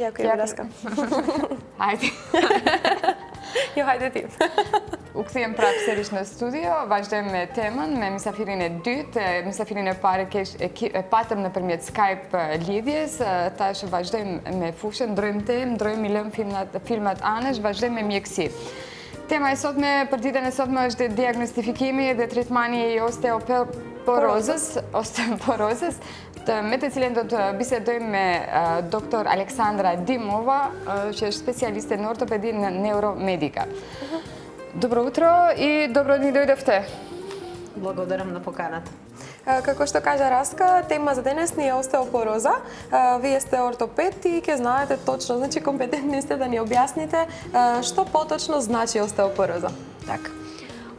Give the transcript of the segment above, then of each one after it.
Јако е враска. Ајде. Ја хајде ти. У këthyem prap sërish në studio, vazhdojmë me temën, me misafirin e dytë. Misafirin e parë e patëm nëpërmjet Skype lidhjes, tash vazhdojmë me fushën, ndrojmë temë, ndrojmë i lëmë filmat anësh, vazhdojmë me mjekësi. Tema e sotme, për ditën e sotme është diagnostifikimi dhe tretmani i osteoporozës, me të cilën do të bisedojmë me doktor Aleksandra Dimova, që është specialiste në ortopedi në Neuromedika. Добро утро и добро ни дојдовте. Благодарам на поканата. Како што кажа Раска, тема за денес ни е остеопороза. Вие сте ортопед и ќе знаете точно, значи компетентни сте да ни објасните што поточно значи остеопороза. Така.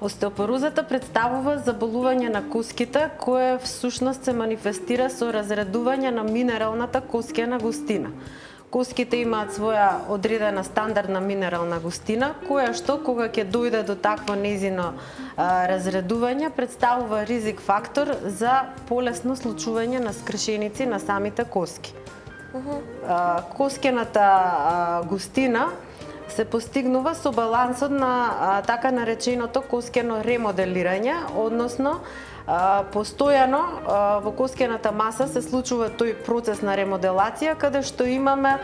Остеопорозата представува заболување на коските кое всушност се манифестира со разредување на минералната коскена густина. Коските имаат своја одредена стандардна минерална густина, која што кога ќе дојде до такво незино разредување представува ризик фактор за полесно случување на скршеници на самите коски. Коскената густина се постигнува со балансот на така нареченото коскено ремоделирање, односно постојано во коскената маса се случува тој процес на ремоделација каде што имаме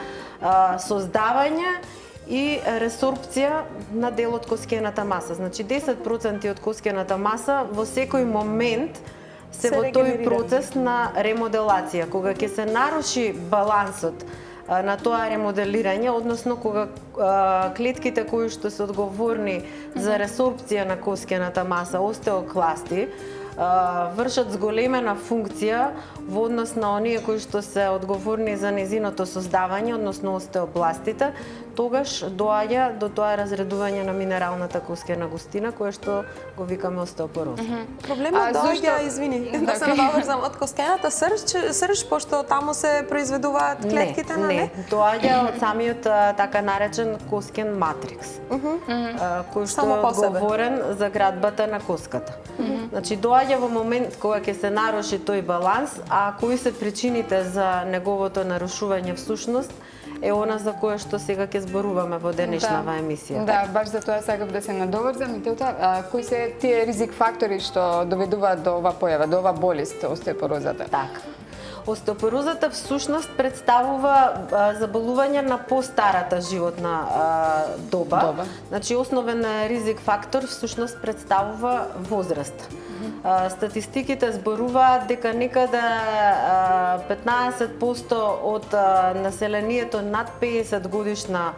создавање и ресорбција на дел од коскената маса. Значи 10% од коскената маса во секој момент се во тој процес на ремоделација. Кога ќе се наруши балансот на тоа ремоделирање, односно кога клетките кои што се одговорни за ресорбција на коскената маса, остеокласти, вршат зголемена функција во однос на оние кои што се одговорни за незиното создавање, односно остеобластите, тогаш доаѓа до тоа разредување на минералната коскена густина, кое што го викаме остеопороза. Проблемот доаѓа, извини, да се наврзам од коскената срж, пошто таму се произведуваат клетките, на не? Не, доаѓа од самиот така наречен коскен матрикс, кој што е одговорен за градбата на коската. Значи доаѓа во момент кога ќе се наруши тој баланс, а кои се причините за неговото нарушување всушност е она за кое што сега ќе зборуваме во денешнава емисија. Да, баш за тоа сакав да се надоврзам и тоа, кои се тие ризик фактори што доведуваат до ова појава, до ова болест, остеопорозата? Така. Остеопорозата всушност представува заболување на постарата животна доба. Значи основен ризик фактор всушност представува возраст. Статистиките зборуваат дека некаде 15% од населението над 50 годишна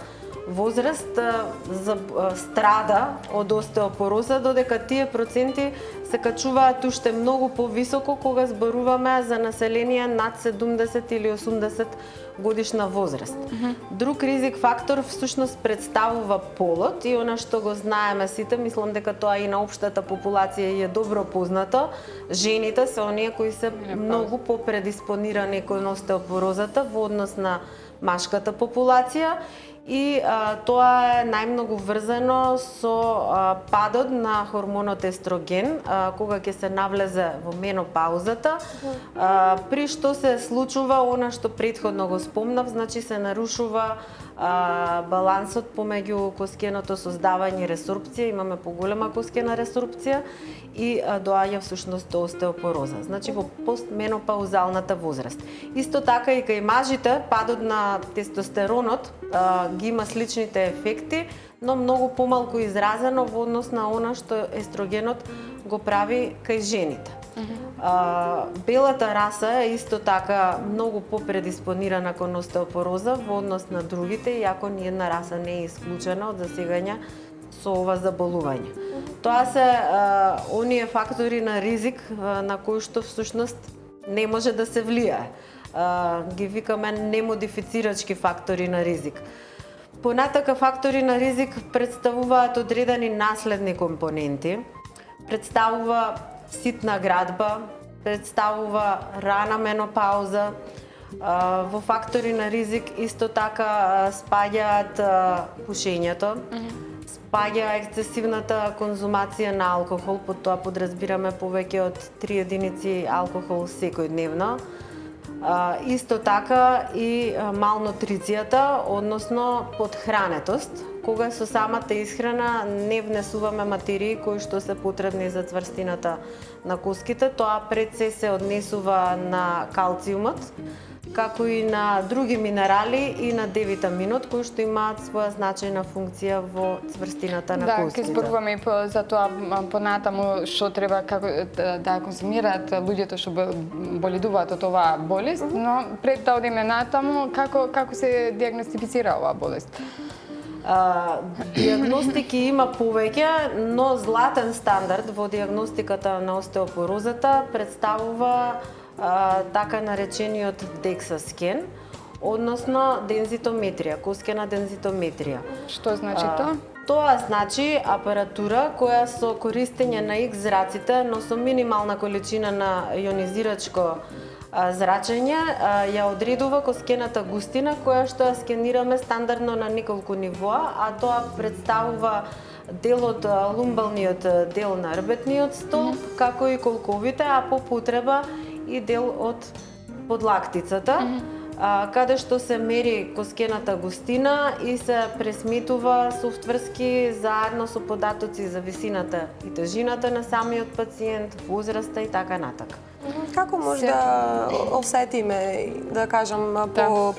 возраст страда од остеопороза, додека тие проценти се качуваат уште многу повисоко кога зборуваме за население над 70 или 80 годишна возраст. Друг ризик фактор всушност представува полот и она што го знаеме сите, мислам дека тоа и на општата популација е добро познато, жените се оние кои се многу попредиспонирани кон остеопорозата во однос на машката популација. И тоа е најмногу врзано со падот на хормонот естроген кога ќе се навлезе во менопаузата, при што се случува она што претходно го спомнав, значи се нарушува балансот помеѓу коскеното создавање и ресорбција, имаме поголема коскена ресорбција и доаѓа всушност до остеопороза, значи во постменопаузалната возраст. Исто така и кај мажите, падот на тестостеронот ги има сличните ефекти, но многу помалку изразено во однос на она што естрогенот го прави кај жените. Белата раса е исто така многу попредиспонирана кон остеопороза во однос на другите, иако ниедна раса не е исклучена од засегање со ова заболување. Тоа се оние фактори на ризик на кои што всушност не може да се влијае. Ги викаме немодифицирачки фактори на ризик. Понатака фактори на ризик представуваат одредени наследни компоненти, представува ситна градба, представува рана менопауза. Во фактори на ризик исто така спаѓаат пушењето, спаѓа ексцесивната конзумација на алкохол, под тоа подразбираме повеќе од 3 единици алкохол секојдневно. Исто така и малнутрицијата, односно подхранетост, кога со самата исхрана не внесуваме материи кои што се потребни за цврстината на коските, тоа пред се однесува на калциумот, како и на други минерали и на D-витаминот, кои што имаат своја значајна функција во цврстината на Ќе коските. зборуваме и за тоа понатаму што треба да консумираат луѓето што боледуваат од оваа болест, но пред да одиме натаму, како се диагностифицира оваа болест? Диагностики има повеќе, но златен стандард во диагностиката на остеопорозата представува така наречениот DEXA скен, односно дензитометрија, коскена дензитометрија. Што значи тоа? Тоа значи апаратура која со користење на X зраците, но со минимална количина на ионизирачко зрачење, ја одредува коскената густина која што ја скенираме стандардно на неколку нивоа, а тоа представува дел од лумбалниот дел на рбетниот столб, како и колковите, а по потреба и дел од подлактицата, каде што се мери коскената густина и се пресметува софтверски заедно со податоци за висината и тежината на самиот пациент, возраста и така натака. Како може да осетиме, да кажам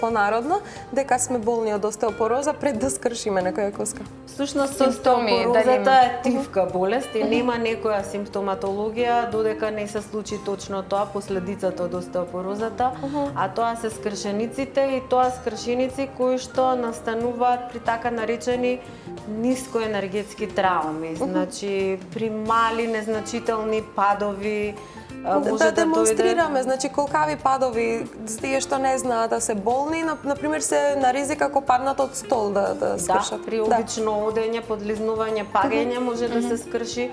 по-народно, дека сме болни од остеопороза пред да скршиме некоја коска? Всушност, Симптоми, остеопорозата е тивка болест и нема некоја симптоматологија додека не се случи точно тоа, последицата од остеопорозата, а тоа се скршениците и тоа скршеници кои што настануваат при така наречени нискоенергетски травми, значи при мали незначителни падови, Да демонстрираме, значи колкави падови, тие што не знаат да се болни, например се на ризик ако паднат од стол да скршат. Да, при обично одење, подлизнување, пагање може да се скрши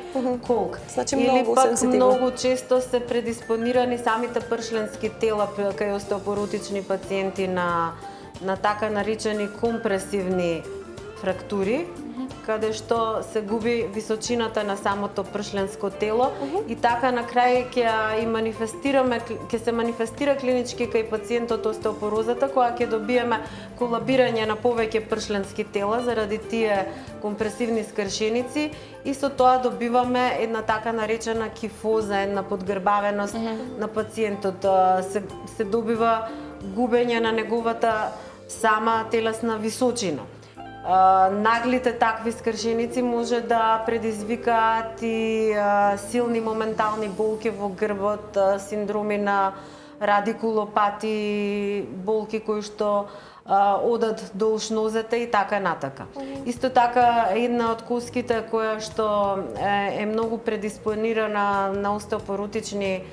колк. Значи или многу пак сензитивно. многу често се предиспонирани самите пршленски тела кај остеопоротични пациенти на така наречени компресивни фрактури, каде што се губи височината на самото пршленско тело и така на крај ќе се манифестира клинички кај пациентот остеопорозата кога ќе добиеме колабирање на повеќе пршленски тела заради тие компресивни скршеници и со тоа добиваме една така наречена кифоза, една подгрбавеност на пациентот, се добива губење на неговата сама телесна височина. Наглите такви скршеници може да предизвикаат и силни моментални болки во грбот, синдроми на радикулопати, болки кои што одат до ушнозете и така натака. Исто така, една од коските која што е многу предиспонирана на остеопоротични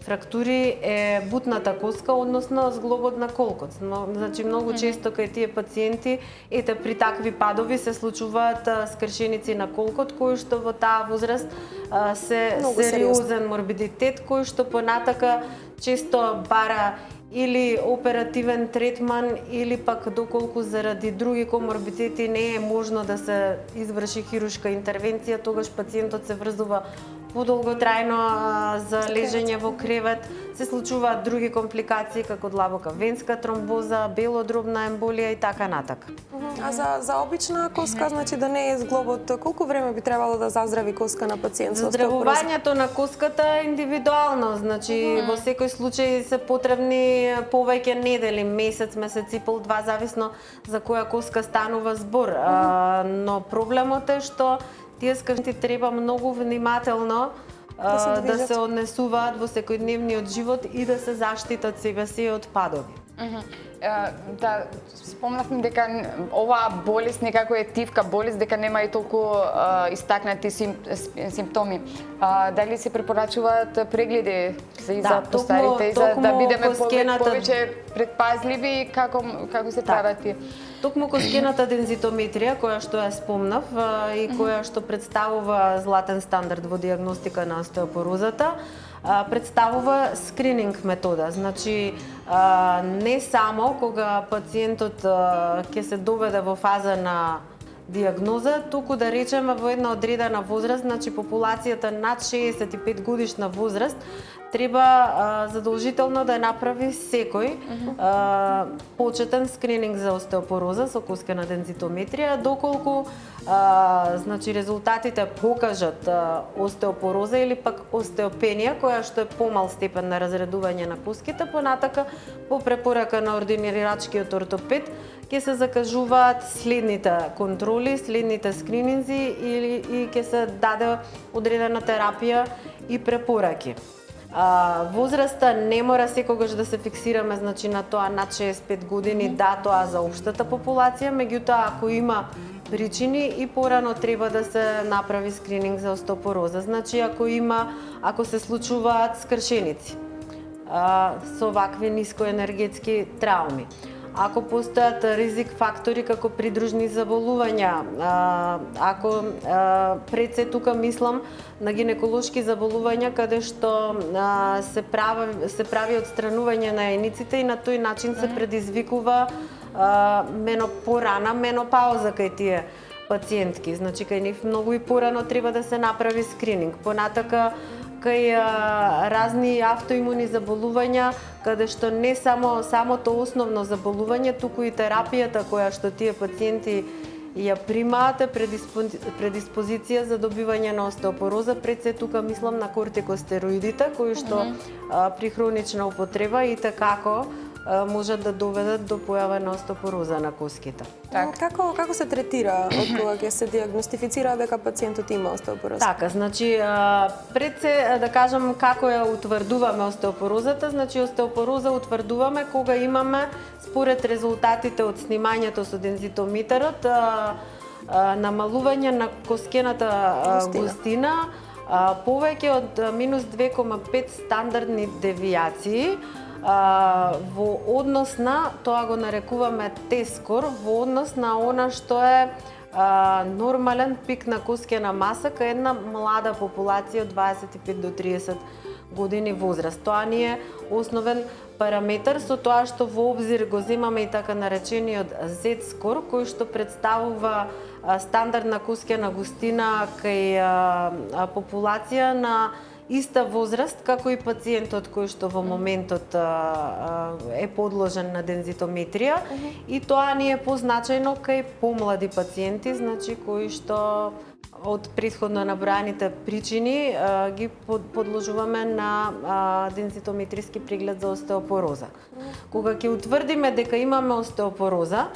фрактури е бутната коска, односно зглобот на колкот. Значи многу често кај тие пациенти при такви падови се случуваат скршеници на колкот кои што во таа возраст се сериозен морбидитет кој што понатака често бара или оперативен третман или пак доколку заради други коморбидити не е можно да се изврши хируршка интервенција, тогаш пациентот се врзува подолготрајно за лежење во кревет, се случуваат други компликации како длабока венска тромбоза, белодробна емболија и така натака. А за обична коска, значи да не е зглобот, колку време би требало да заздрави коска на пациент со остеопороза? Заздравувањето на коската е индивидуално, значи во секој случај се потребни повеќе недели, месец и пол, два, зависно за која коска станува збор. Но проблемот е што тие скршеници треба многу внимателно да се однесуваат во секојдневниот живот и да се заштитат себе си од падови. Да, спомнавме дека оваа болест некако е тивка болест, дека нема и толку истакнати симптоми. Дали се препорачуваат прегледи за постарите, за да бидеме повеќе предпазливи, како се прават тие? Токму коскената дензитометрија, која што ја спомнав и која што представува златен стандард во диагностика на остеопорозата, представува скрининг метода. Значи, не само кога пациентот ќе се доведе во фаза на диагноза, туку да речеме во една одредена возраст, значи популацијата над 65 годишна возраст, треба задолжително да направи секој почетен скрининг за остеопороза со коскена дензитометрија, доколку значи резултатите покажат остеопороза или пак остеопенија, која што е помал степен на разредување на коските, понатака по препорака на ординирачкиот ортопед ќе се закажуваат следните контроли, следните скрининзи и ќе се даде одредена терапија и препораки. Возраста не мора секогаш да се фиксираме, значи на тоа над 65 години, да, тоа за општата популација, меѓутоа ако има причини и порано треба да се направи скрининг за остеопороза. Значи ако се случуваат скршеници со вакви нискоенергетски трауми, ако постојат ризик фактори како придружни заболувања, ако пред се тука мислам на гинеколошки заболувања каде што се прави отстранување на јајниците и на тој начин се предизвикува порана менопауза кај тие пациентки. Значи кај нив многу и порано треба да се направи скрининг. Понатака кај разни автоимуни заболувања, каде што не самото основно заболување, туку и терапијата која што тие пациенти ја примаат е предиспозиција за добивање на остеопороза. Пред се тука мислам на кортикостероидите, кои што при хронична употреба и како можат да доведат до појава на остеопороза на коските. Како се третира од кога ќе се диагностифицира дека пациентот има остеопороза? Така, значи пред се да кажам како ја утврдуваме остеопорозата, значи остеопороза утврдуваме кога имаме според резултатите од снимањето со дензитометарот намалување на коскената густина повеќе од минус 2,5 стандардни девијации во однос на, тоа го нарекуваме Т-скор, во однос на она што е нормален пик на коскена маса кај една млада популација од 25 до 30 години возраст. Тоа ни е основен параметар, со тоа што во обзир го земаме и така наречениот Z-скор, кој што представува стандардна коскена густина кај популација на иста возраст како и пациентот кој што во моментот е подложен на дензитометрија и тоа ни е позначајно кај помлади пациенти, значи кои што од претходно набројаните причини ги подложуваме на дензитометриски преглед за остеопороза. Кога ќе утврдиме дека имаме остеопороза,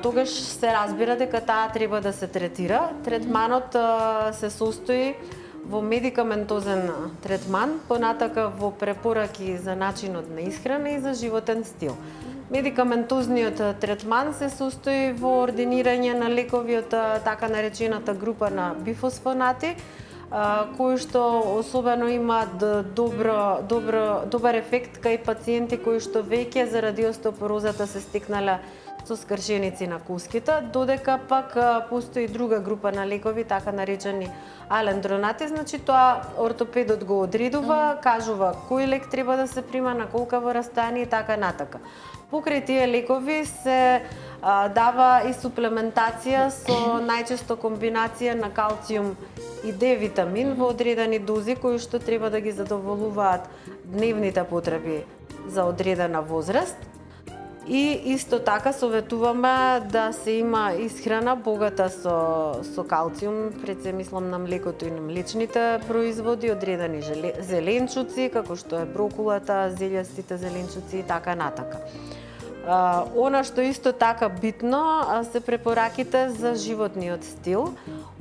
тогаш се разбира дека таа треба да се третира. Третманот се состои во медикаментозен третман, понатака во препораки за начинот на исхрана и за животен стил. Медикаментозниот третман се состои во ординирање на лекови од така наречената група на бифосфонати, кои што особено имаат добар ефект кај пациенти кои што веќе заради остеопорозата се стекнале со скршеници на коските, додека пак постои друга група на лекови, така наречени алендронати, значи тоа ортопедот го одредува, кажува кој лек треба да се прима, на колкаво растојание и така натака. Покрај тие лекови се дава и суплементација со најчесто комбинација на калциум и Д-витамин во одредени дози кои што треба да ги задоволуваат дневните потреби за одредена возраст. И исто така советуваме да се има исхрана богата со калциум, пред се мислам на млекото и на млечните производи, одредени зеленчуци, како што е брокулата, зелјастите зеленчуци и така натака. Она што исто така битно се препораките за животниот стил,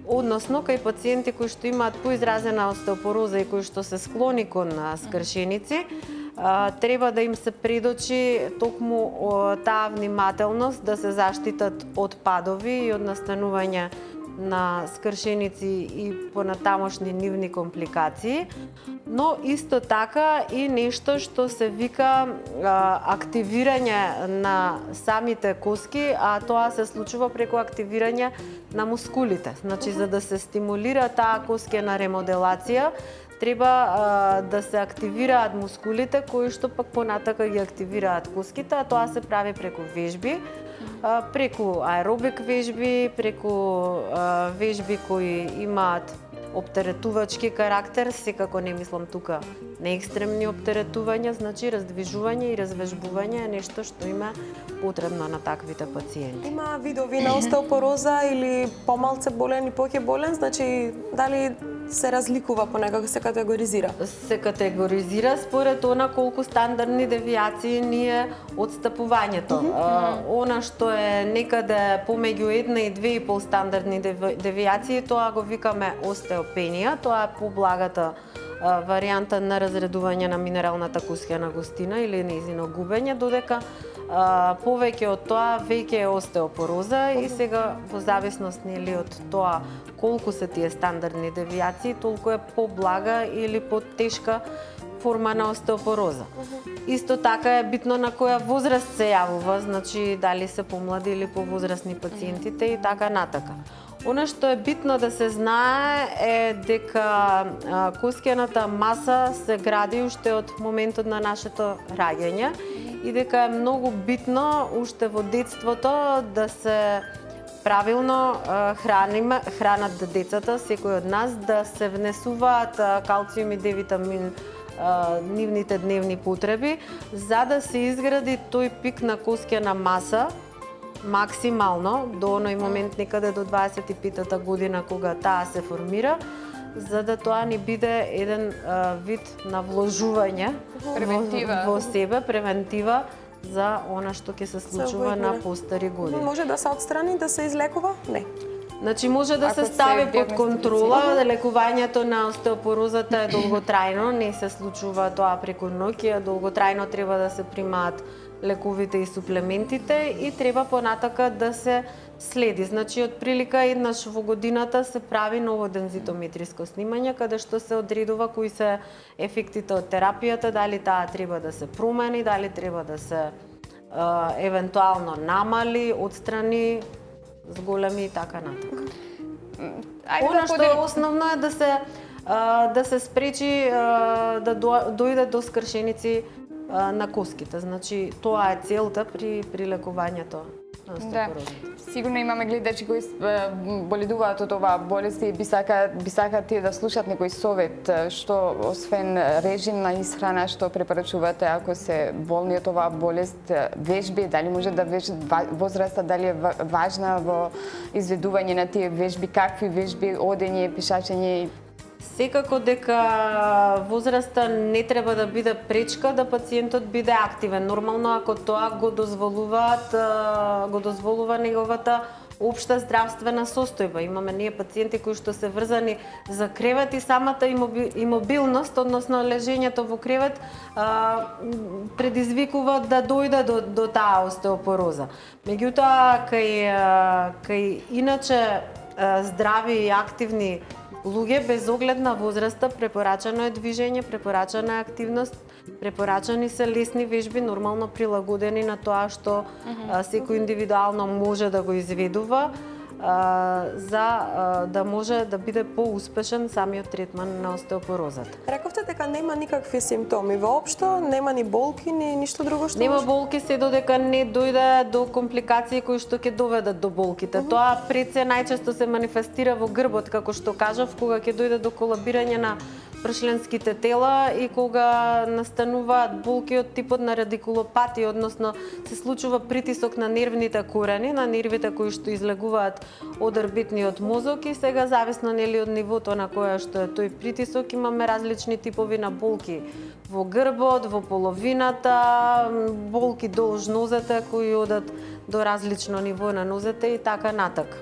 односно кај пациенти кои што имаат поизразена остеопороза и кои што се склони кон скршеници, треба да им се предочи токму таа внимателност да се заштитат од падови и од настанување на скршеници и понатамошни нивни компликации, но исто така и нешто што се вика активирање на самите коски, а тоа се случува преку активирање на мускулите. Значи, за да се стимулира таа коскена ремоделација, треба да се активираат мускулите кои што пак понатака ги активираат коските, а тоа се прави преку вежби, преку аеробик вежби, преку вежби кои имаат оптеретувачки карактер, секако не мислам тука на екстремни оптеретувања, значи раздвижување и развежбување е нешто што има потребно на таквите пациенти. Има видови на остеопороза или помалце болен и поќе болен, значи дали се разликува понекако, се категоризира? Се категоризира според она колку стандардни девијации ни е одстапувањето. Она што е некаде помеѓу 1 и 2,5 стандардни девијации, тоа го викаме остеопенија, тоа е поблагата варијанта на разредување на минералната кускена густина или нејзино губење, додека повеќе од тоа веќе е остеопороза и сега во зависност нели од тоа колку се тие стандардни девијации, толку е поблага или потешка форма на остеопороза. Исто така е битно на која возраст се јавува, значи дали се помлади или повозрастни пациентите и така натака. Она што е битно да се знае е дека коскената маса се гради уште од моментот на нашето раѓање и дека е многу битно уште во детството да се правилно хранат децата, секој од нас, да се внесуваат калциум и D-витамин нивните дневни потреби, за да се изгради тој пик на коскена маса максимално до оној момент некаде до 25-та година кога таа се формира, за да тоа ни биде еден вид на вложување во себе, превентива за она што ќе се случува на постари години. Може да се отстрани, да се излекува? Не. Значи може да се стави под контрола, лекувањето на остеопорозата е долготрајно, не се случува тоа преку ноќ, долготрајно треба да се примаат лековите и суплементите и треба понатака да се следи. Значи, отприлика еднаш во годината се прави ново дензитометриско снимање, каде што се одредува кои се ефектите од терапијата, дали таа треба да се промени, дали треба да се евентуално намали, отстрани, зголеми и така натака. Она што е основно е да се спречи да дојде до скршеници на коските. Значи, тоа е целта при лекувањето на остеопорозата. Сигурно имаме гледачи кои боледуваат од оваа болест и би сакаат тие да слушаат некој совет, што освен режим на исхрана, што препорачувате ако се болни од оваа болест, вежби, дали може да вежат возраста, дали е важна во изведување на тие вежби, какви вежби, одење, пешачење? Секако дека возраста не треба да биде пречка да пациентот биде активен. Нормално ако тоа го дозволува неговата општа здравствена состојба. Имаме ние пациенти кои што се врзани за кревет и самата имобилност, односно лежењето во кревет, предизвикува да дојде до таа остеопороза. Меѓутоа, кај иначе здрави и активни луѓе без оглед на возраста, препорачано е движење, препорачана е активност, препорачани се лесни вежби, нормално прилагодени на тоа што секој индивидуално може да го изведува, за да може да биде поуспешен самиот третман на остеопорозата. Рековте дека нема никакви симптоми воопшто, нема ни болки, ни ништо друго што нема болки се додека не дојде до компликации кои што ќе доведат до болките. Тоа пред се најчесто се манифестира во грбот, како што кажав, кога ќе дојде до колабирање на пршленските тела и кога настануваат болки од типот на радикулопатија, односно се случува притисок на нервните корени, на нервите кои што излегуваат од орбитниот мозок и сега зависно нели од нивото на која што е тој притисок имаме различни типови на болки во грбот, во половината, болки долж нозете кои одат до различно ниво на нозете и така натака.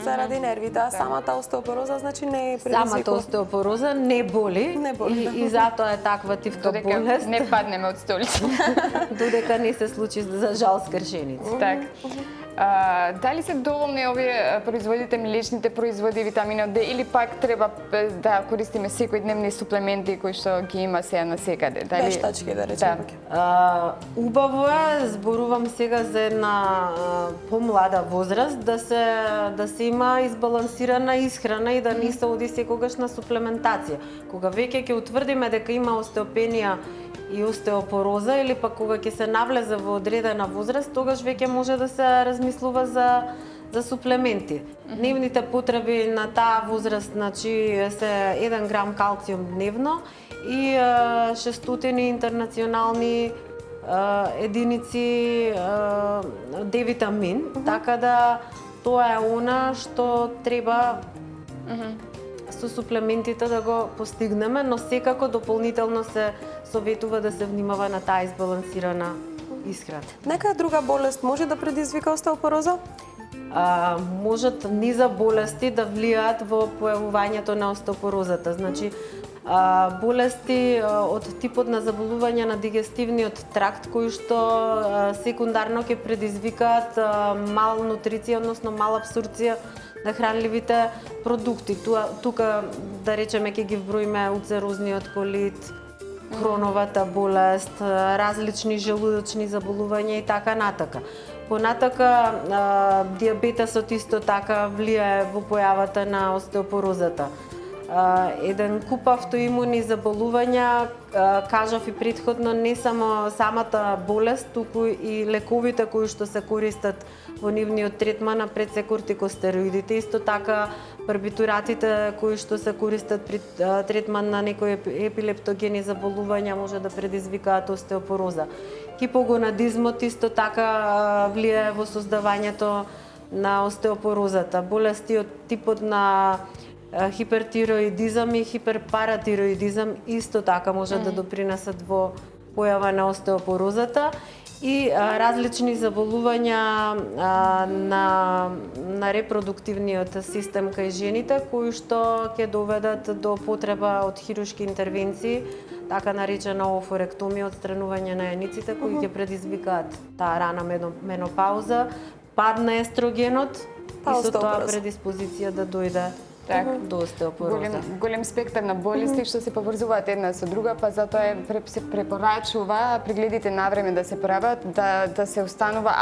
Заради нервите, а самата остеопороза значи не е предизвикува. Самата остеопороза не боли, и затоа е таква тивка болест. Не паднеме од столица. Додека не се случи за жал скршеници. Так. Дали се доволни овие производите, млечните производи, витаминот Д, или пак треба да користиме секојдневни суплементи кои што ги има сега насекаде? Вештачки, да речеме. Убаво е, зборувам сега за една помлада возраст, да се има избалансирана исхрана и да не се оди секогаш на суплементација. Кога веќе ќе утврдиме дека има остеопенија и остеопороза или пак кога ќе се навлезе во одредена возраст, тогаш веќе може да се размислува за суплементи. Дневните потреби на таа возраст, значи се 1 грам калциум дневно и 600 интернационални единици D-витамин, така да тоа е она што треба со суплементите да го постигнеме, но секако дополнително се советува да се внимава на таа избалансирана исхрана. Нека друга болест може да предизвика остеопороза? Можат низа болести да влијаат во појавувањето на остеопорозата. Значи, болести од типот на заболување на дигестивниот тракт, кои што секундарно ќе предизвикаат малнутриција, односно мала абсорбција на хранливите продукти. Тука, да речеме, ќе ги вброиме улцерозниот колит, хроновата болест, различни желудочни заболувања и така натака. Понатака, диабетесот исто така влијае во појавата на остеопорозата. Еден куп автоимуни заболувања, кажав и претходно, не само самата болест, туку и лековите кои што се користат во нивниот третман, напред се кортикостероидите, исто така барбитуратите кои што се користат при третман на некои епилептогени заболувања може да предизвикаат остеопороза. Хипогонадизмот исто така влијае во создавањето на остеопорозата. Болести од типот на хипертироидизам и хиперпаратироидизам исто така може да допринесат во појава на остеопорозата и различни заболувања на репродуктивниот систем кај жените, кои што ќе доведат до потреба од хируршки интервенции, така наречена офоректомија, отстранување на јаниците, кои ќе предизвикаат таа рана менопауза, пад на естрогенот и со тоа предиспозиција да дојде до остеопороза. Голем спектар на болести што се поврзуваат една со друга, па затоа се препорачува прегледите навреме да се прават, да се останува,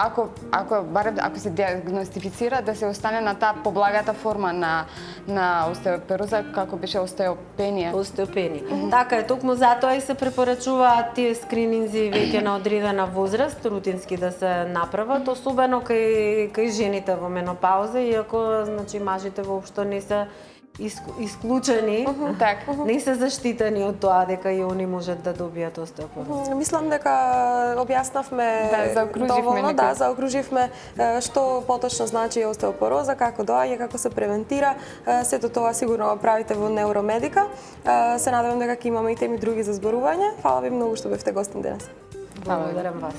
барем ако се диагностифицира, да се остане на таа поблагата форма на остеопороза, како беше остеопенија. Остеопенија. Така е, токму затоа и се препорачуваат тие скрининзи веќе на одредена возраст, рутински да се направат, особено кај жените во менопауза, иако значи мажите воопшто не се исклучени, не се заштитени од тоа дека и они можат да добијат остеопороза. Мислам дека објаснавме доволно, заокруживме што поточно значи остеопороза, како доаѓа, како се превентира. Сето тоа сигурно го правите во Neuromédica. Се надевам дека ќе имаме и теми други за зборување. Фала ви многу што бевте гостин денес. Благодарам вас.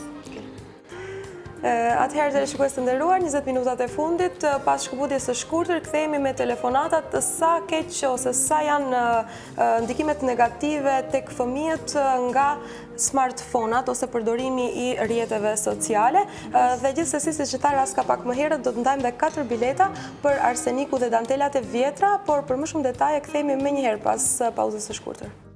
Atëherë të shikues të nderuar, 20 minutat e fundit, pas shkëputjes së shkurtër, kthehemi me telefonatat sa keq ose sa janë ndikimet negative tek fëmijët nga smartphone-at ose përdorimi i rrjeteve sociale. Dhe gjithsesi, siç e tha Raska pak më herët, do të ndajmë edhe 4 bileta për Arseniku dhe dantelat e vjetra, por për më shumë detaje kthehemi menjëherë pas pauzës së shkurtër.